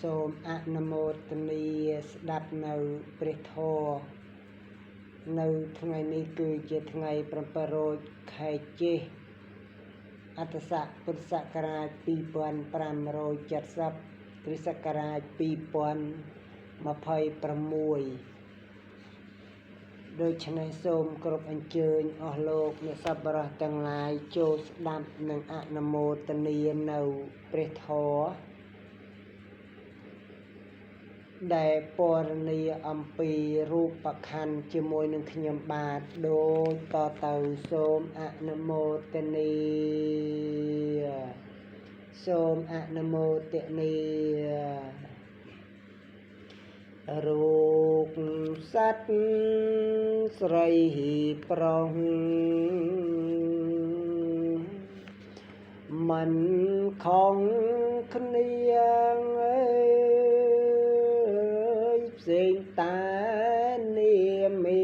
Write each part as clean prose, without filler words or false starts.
សូមអនុមោទនាស្ដាប់នៅព្រះធម៌នៅថ្ងៃនេះគឺជាថ្ងៃ7រោចខែចេសអត្តស័កពុទ្ធសករាជ2570គ្រិស្តសករាជ2026ដូច្នេះសូមគោរពអញ្ជើញអស់លោកអ្នកសប្បុរសទាំងឡាយចូលស្ដាប់និងអនុមោទនានៅព្រះធម៌ដែលពរនាអំពីរូបខណ្ឌជាមួយនឹងខ្ញុំបាទដូចតទៅសូមអនុមោទនាសូមអនុមោទនារូបសត្វស្រីប្រុសមិនខុសគ្នាផ្សេងតែនាមី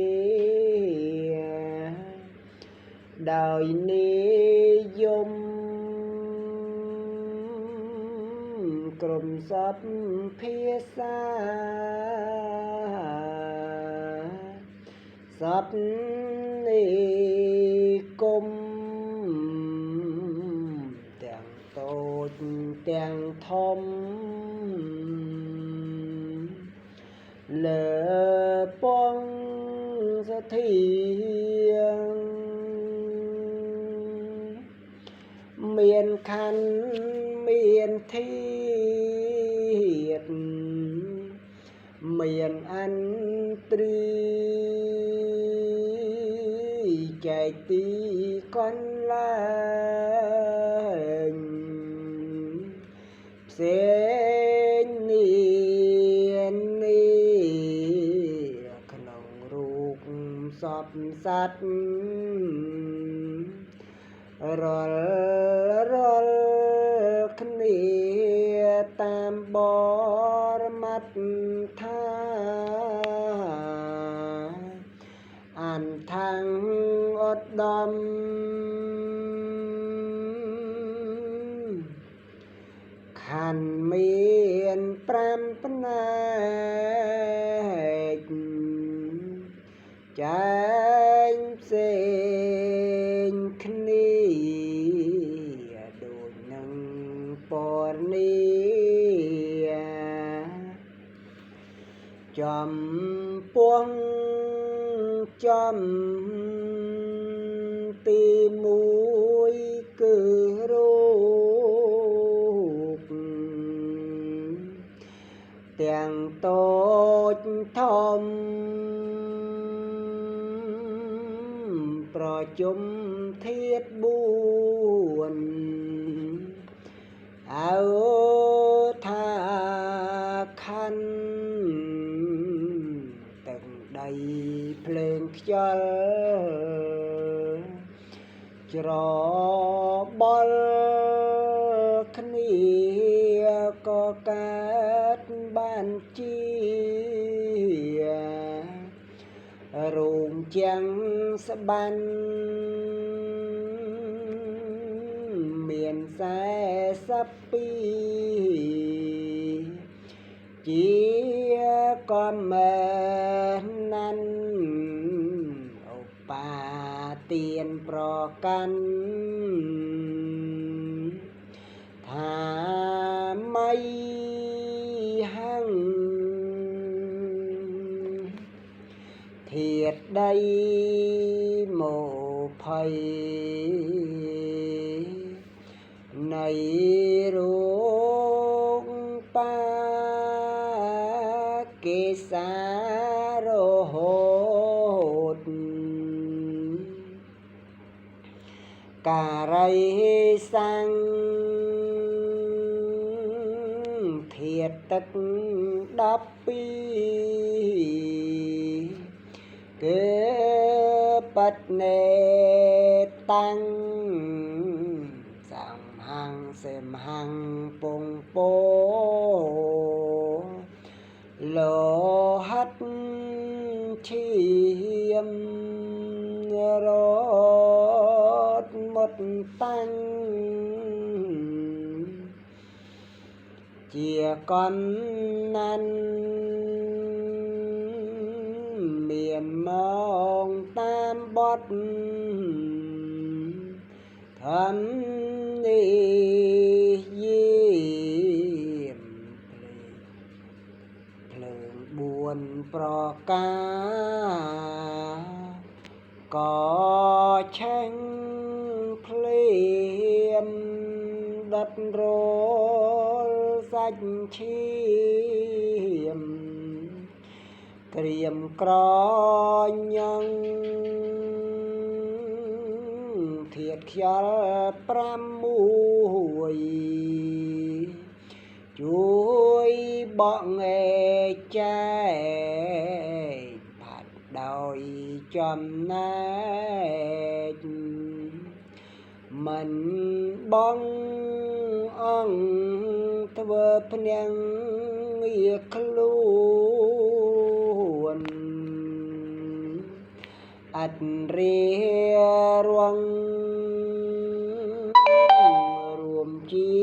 ដោយនិយមក្រុមសព្វភាសាសព្វនិគមទាំងតូចទាំងធំលើពងសធាមានខណ្ឌមានធាតុមានអន្ទ្រីចែកទីកន្លែងផ្សេងនេះក្នុងរូបសពសត្វរាល់គ្នាតាមបរមត្ថថាអន្តੰឧត្តមខណ្ឌមាន5ផ្នែកចែងផ្សេងគ្នាដូចនឹងពរនីចំពោះចំទី1គឺរូបទាំងតូចធំប្រជុំធាតុ4អោថាខណ្ឌទឹកដីភ្លើងខ្យល់ច្របល់គ្នាក៏កើតបានជារោងចាំងស្បាន់មាន42ជាកំមែណាន់ឧបាទានប្រកាន់ថាម៉ៃហੰធាតុដី20នៃរូបបាគេសារហូតការីសੰធាតុទឹក12គឺបតិនេតាំងសំហੰសិមហੰពងពោលោហិតឈាមរត់មុតតាំង chia con nan miền mong tam bót thân đi diêm lượng buồn pro ca có tranh phim đất rô xanh chim kiềm cro nhân thiệt khá pram mùi chuối bọn nghề trai phạt đòi chọn nét mình bong ông thơ phèn yết luôn ắt ria ruộng ruộng chi